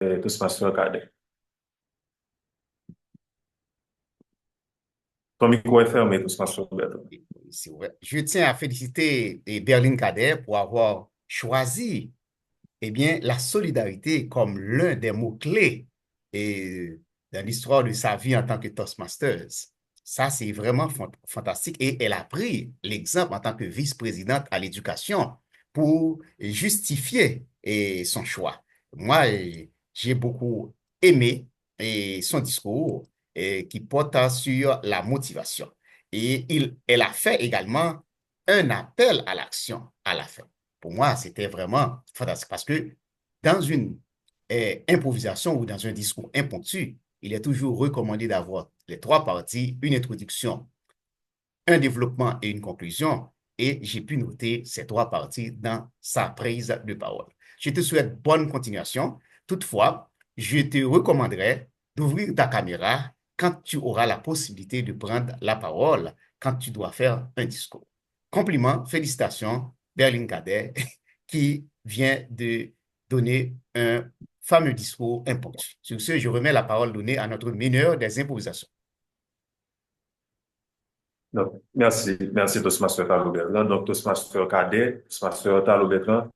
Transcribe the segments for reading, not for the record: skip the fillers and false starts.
Toastmaster Cadet. Ton micro est fermé, Toastmaster Bertrand. C'est vrai. Je tiens à féliciter Berlin Cadet pour avoir choisi la solidarité comme l'un des mots-clés et, dans l'histoire de sa vie en tant que Toastmasters. Ça, c'est vraiment fantastique. Et elle a pris l'exemple en tant que vice-présidente à l'éducation pour justifier son choix. Moi, j'ai beaucoup aimé son discours qui porte sur la motivation. Elle a fait également un appel à l'action à la fin. Pour moi, c'était vraiment fantastique parce que dans une improvisation ou dans un discours impromptu, il est toujours recommandé d'avoir les trois parties, une introduction, un développement et une conclusion. Et j'ai pu noter ces trois parties dans sa prise de parole. Je te souhaite bonne continuation. Toutefois, je te recommanderais d'ouvrir ta caméra quand tu auras la possibilité de prendre la parole, quand tu dois faire un discours. Compliments, félicitations, Berlin Cadet, qui vient de donner un fameux discours impromptu. Sur ce, je remets la parole donnée à notre meneur des improvisations. Donc, merci Toastmaster Talo Bertrand. Donc, Toastmaster Cadet, Toastmaster Talo Bertrand,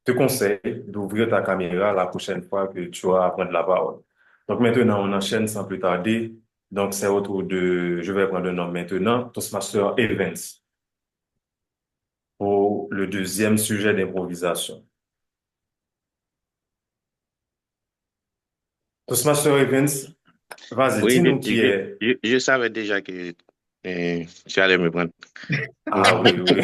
te conseille d'ouvrir ta caméra la prochaine fois que tu vas prendre la parole. Donc, maintenant, on enchaîne sans plus tarder. Donc, c'est au tour je vais prendre le nom maintenant, Toastmaster Evans, pour le deuxième sujet d'improvisation. Toastmaster Evans, vas-y, Oui, dis-nous qui est. je savais déjà que tu allais me prendre. Ah oui, oui.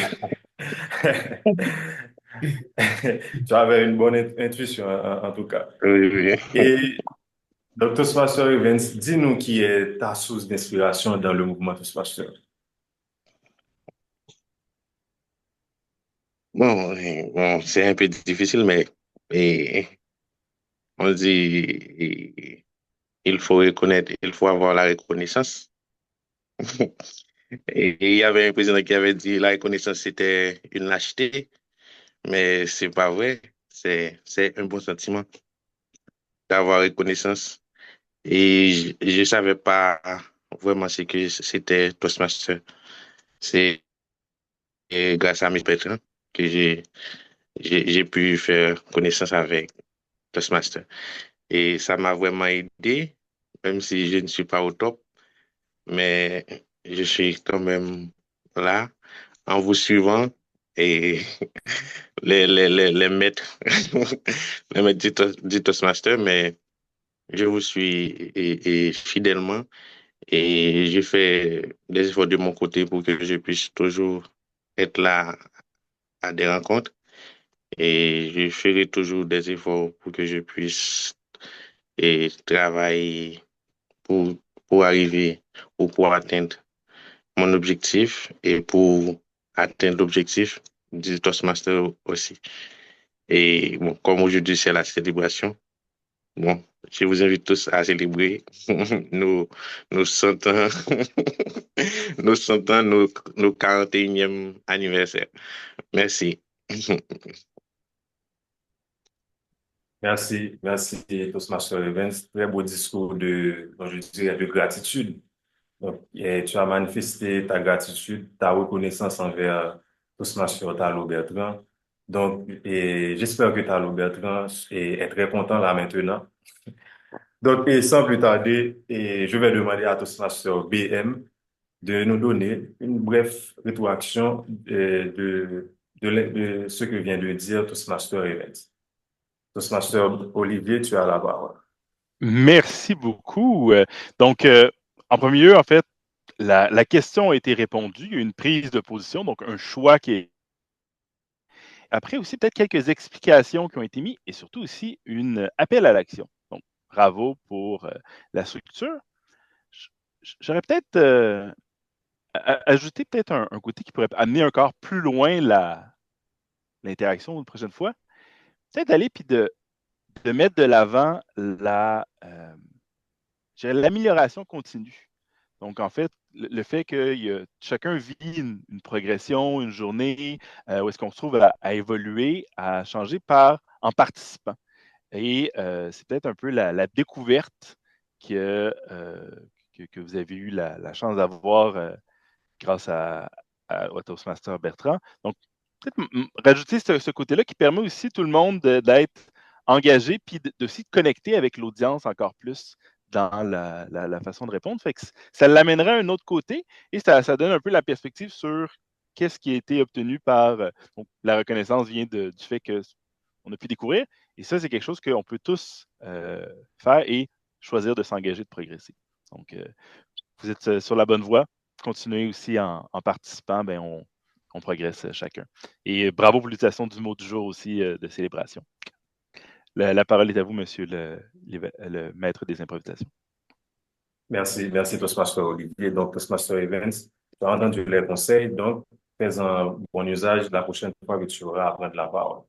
Tu avais une bonne intuition en tout cas. Oui, oui. Et donc, Toastmaster Evans, dis-nous qui est ta source d'inspiration dans le mouvement Toastmaster. Bon, bon, c'est un peu difficile, mais eh, on dit il faut reconnaître, il faut avoir la reconnaissance. Et il y avait un président qui avait dit la reconnaissance c'était une lâcheté, mais c'est pas vrai. C'est un bon sentiment d'avoir reconnaissance. Et je savais pas vraiment ce que c'était Toastmaster. C'est grâce à mes patrons que j'ai pu faire connaissance avec Toastmaster. Et ça m'a vraiment aidé, même si je ne suis pas au top, mais je suis quand même là en vous suivant et les maîtres, les maîtres du Toastmaster, mais je vous suis et fidèlement et je fais des efforts de mon côté pour que je puisse toujours être là à des rencontres. Et je ferai toujours des efforts pour que je puisse travailler pour, pour arriver ou pour atteindre mon objectif et pour atteindre l'objectif du Toastmaster aussi. Et bon, comme aujourd'hui c'est la célébration, bon, je vous invite tous à célébrer nos, nos 100 ans, nos 100 ans, nos 41e anniversaire. Merci. Merci Toastmaster Evans. Très beau discours je dirais, de gratitude. Donc, tu as manifesté ta gratitude, ta reconnaissance envers Toastmaster Talo Bertrand. Donc, j'espère que Talo Bertrand est très content là maintenant. Donc, sans plus tarder, je vais demander à Toastmaster BM de nous donner une brève rétroaction de ce que vient de dire Toastmaster Evans. Toastmaster Olivier, tu as la parole. Merci beaucoup. En premier lieu, en fait, la question a été répondue. Il y a eu une prise de position, donc un choix qui est. Après aussi, peut-être quelques explications qui ont été mises et surtout aussi un appel à l'action. Donc, bravo pour la structure. J'aurais peut-être ajouté peut-être un côté qui pourrait amener encore plus loin l'interaction une prochaine fois. Peut-être d'aller puis de mettre de l'avant l'amélioration continue. Donc, en fait, le fait que chacun vit une progression, une journée, où est-ce qu'on se trouve à évoluer, à changer en participant. Et c'est peut-être un peu la découverte que vous avez eu la chance d'avoir grâce au Toastmaster Bertrand. Donc, peut-être rajouter ce côté-là qui permet aussi tout le monde d'être engagé puis de s'y connecter avec l'audience encore plus dans la façon de répondre. Fait que ça l'amènerait à un autre côté et ça donne un peu la perspective sur qu'est-ce qui a été obtenu par. Donc, la reconnaissance vient du fait qu'on a pu découvrir. Et ça, c'est quelque chose qu'on peut tous faire et choisir de s'engager, de progresser. Donc, vous êtes sur la bonne voie. Continuez aussi en participant, ben on progresse chacun. Et bravo pour l'utilisation du mot du jour aussi de célébration. La parole est à vous, monsieur le maître des improvisations. Merci, merci Toastmaster Olivier. Donc, Toastmaster Events, tu as entendu les conseils, donc fais un bon usage la prochaine fois que tu auras à prendre la parole.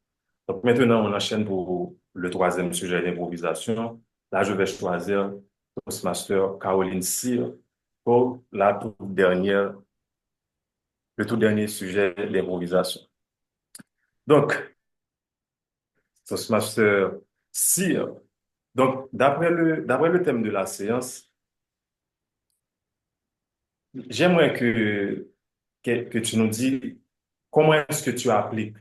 Donc, maintenant, on enchaîne pour le troisième sujet d'improvisation. Là, je vais choisir Toastmaster Caroline Cyr pour le tout dernier sujet d'improvisation. Donc, Toastmaster Cyr. Donc, d'après le thème de la séance, j'aimerais que tu nous dis comment est-ce que tu appliques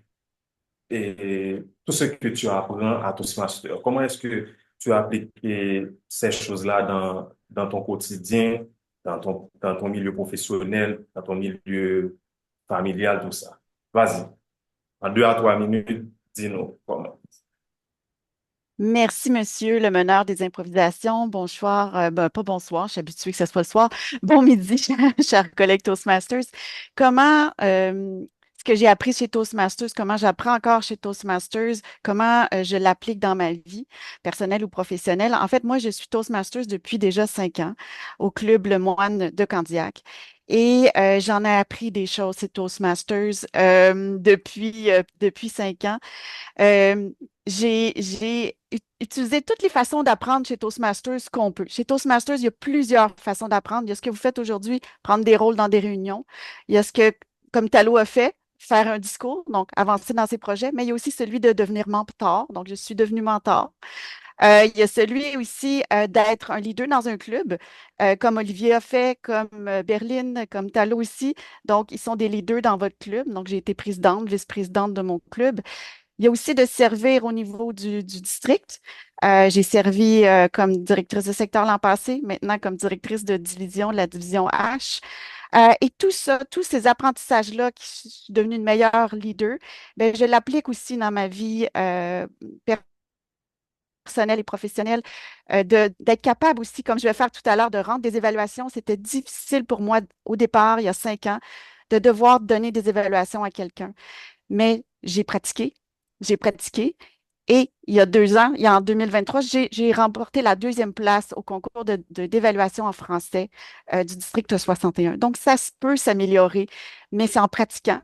tout ce que tu apprends à Toastmaster. Comment est-ce que tu appliques ces choses-là dans ton quotidien, dans ton milieu professionnel, dans ton milieu familial, tout ça. Vas-y, en 2 à 3 minutes, dis-nous comment. Merci, monsieur le meneur des improvisations. Bonsoir, pas bonsoir, je suis habituée que ce soit le soir. Bon midi, chers collègues Toastmasters. Comment, ce que j'ai appris chez Toastmasters, comment j'apprends encore chez Toastmasters, comment je l'applique dans ma vie personnelle ou professionnelle. En fait, moi, je suis Toastmasters depuis déjà 5 ans au club Le Moine de Candiac. Et j'en ai appris des choses chez Toastmasters depuis 5 ans. Euh, j'ai utilisé toutes les façons d'apprendre chez Toastmasters qu'on peut. Chez Toastmasters, il y a plusieurs façons d'apprendre. Il y a ce que vous faites aujourd'hui, prendre des rôles dans des réunions. Il y a ce que, comme Talo a fait, faire un discours, donc avancer dans ses projets, mais il y a aussi celui de devenir mentor. Donc, je suis devenue mentor. Il y a celui aussi d'être un leader dans un club, comme Olivier a fait, comme Berline, comme Talo aussi. Donc, ils sont des leaders dans votre club. Donc, j'ai été présidente, vice-présidente de mon club. Il y a aussi de servir au niveau du district. J'ai servi comme directrice de secteur l'an passé, maintenant comme directrice de division de la division H. Et tout ça, tous ces apprentissages-là, qui je suis devenue une meilleure leader, ben, je l'applique aussi dans ma vie personnelle et professionnelle, d'être capable aussi, comme je vais faire tout à l'heure, de rendre des évaluations. C'était difficile pour moi au départ, il y a 5 ans, de devoir donner des évaluations à quelqu'un. Mais j'ai pratiqué. Et il y a 2 ans, en 2023, j'ai remporté la 2e place au concours d'évaluation en français du district 61. Donc, ça peut s'améliorer, mais c'est en pratiquant.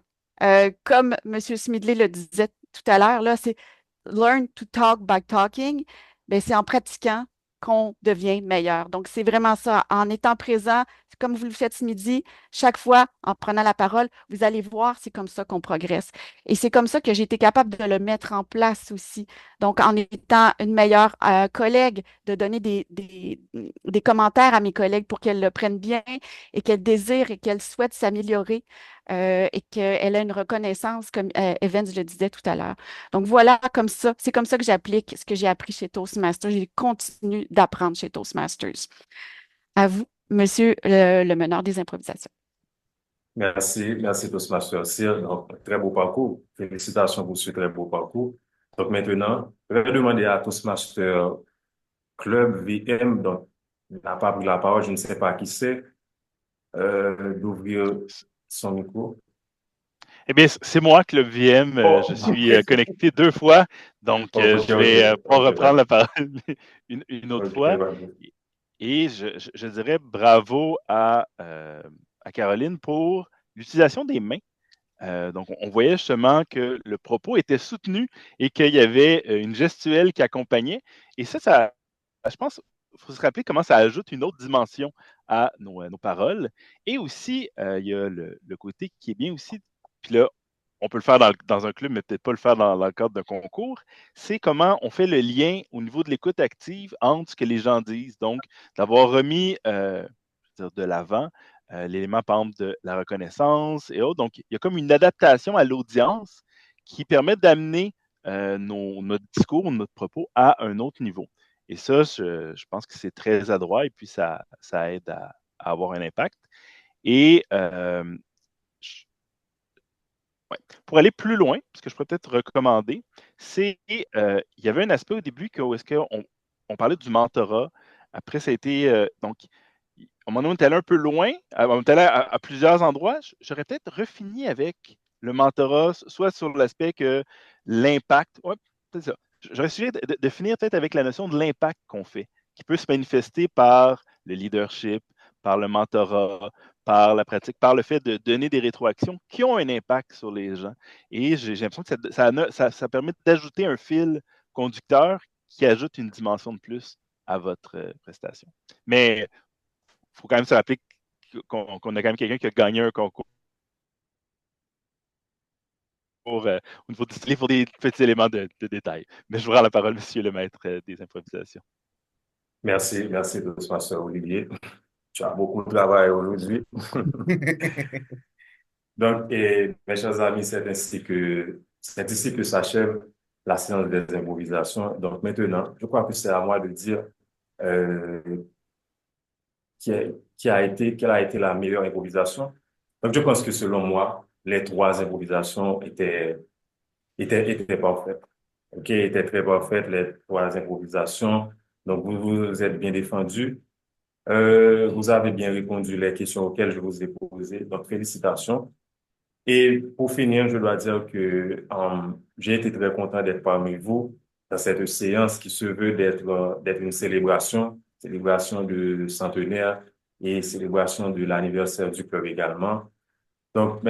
Comme M. Smidley le disait tout à l'heure, là, c'est learn to talk by talking. Ben, c'est en pratiquant qu'on devient meilleur. Donc, c'est vraiment ça. En étant présent, comme vous le faites ce midi, chaque fois, en prenant la parole, vous allez voir, c'est comme ça qu'on progresse. Et c'est comme ça que j'ai été capable de le mettre en place aussi. Donc, en étant une meilleure collègue, de donner des commentaires à mes collègues pour qu'elles le prennent bien et qu'elles désirent et qu'elles souhaitent s'améliorer et qu'elle a une reconnaissance, comme Evans le disait tout à l'heure. Donc, voilà, comme ça, c'est comme ça que j'applique ce que j'ai appris chez Toastmasters. J'ai continué d'apprendre chez Toastmasters. À vous, monsieur le meneur des improvisations. Merci Toastmaster Cyr. Donc, très beau parcours. Félicitations pour ce très beau parcours. Donc maintenant, je vais demander à Toastmaster Club VM, donc il n'a pas pris la parole, je ne sais pas qui c'est, d'ouvrir son micro. Eh bien, c'est moi, Club VM. Je suis connecté 2 fois, donc je vais pas reprendre la parole une autre fois. Et je dirais bravo à Caroline pour l'utilisation des mains. Donc, on voyait justement que le propos était soutenu et qu'il y avait une gestuelle qui accompagnait. Et ça, je pense, il faut se rappeler comment ça ajoute une autre dimension à nos paroles. Et aussi, il y a le côté qui est bien aussi. Puis là, on peut le faire dans un club, mais peut-être pas le faire dans le cadre d'un concours, c'est comment on fait le lien au niveau de l'écoute active entre ce que les gens disent. Donc, d'avoir remis de l'avant l'élément, par exemple, de la reconnaissance et autres. Donc, il y a comme une adaptation à l'audience qui permet d'amener notre discours, notre propos à un autre niveau. Et ça, je pense que c'est très adroit et puis ça aide à avoir un impact. Et ouais. Pour aller plus loin, ce que je pourrais peut-être recommander, c'est il y avait un aspect au début où est-ce qu'on parlait du mentorat. Après, ça a été donc, à un moment donné, on est allé un peu loin, on est allé à plusieurs endroits. J'aurais peut-être refini avec le mentorat, soit sur l'aspect que l'impact, ouais, c'est ça. J'aurais essayé de finir peut-être avec la notion de l'impact qu'on fait, qui peut se manifester par le leadership, par le mentorat, par la pratique, par le fait de donner des rétroactions qui ont un impact sur les gens. Et j'ai l'impression que ça permet d'ajouter un fil conducteur qui ajoute une dimension de plus à votre prestation. Mais il faut quand même se rappeler qu'on a quand même quelqu'un qui a gagné un concours au niveau du style pour des petits éléments de détail. Mais je vous rends la parole, monsieur le maître des improvisations. Merci, merci Toastmaster Olivier. Tu as beaucoup de travail aujourd'hui. Donc, mes chers amis, c'est ici que s'achève la séance des improvisations. Donc maintenant, je crois que c'est à moi de dire euh, quelle a été la meilleure improvisation. Donc, je pense que selon moi, les trois improvisations étaient parfaites. OK, étaient très parfaites, les trois improvisations. Donc, vous vous êtes bien défendus. Vous avez bien répondu les questions auxquelles je vous ai posées. Donc, félicitations. Et pour finir, je dois dire que j'ai été très content d'être parmi vous dans cette séance qui se veut d'être une célébration de centenaire et célébration de l'anniversaire du club également. Donc, mes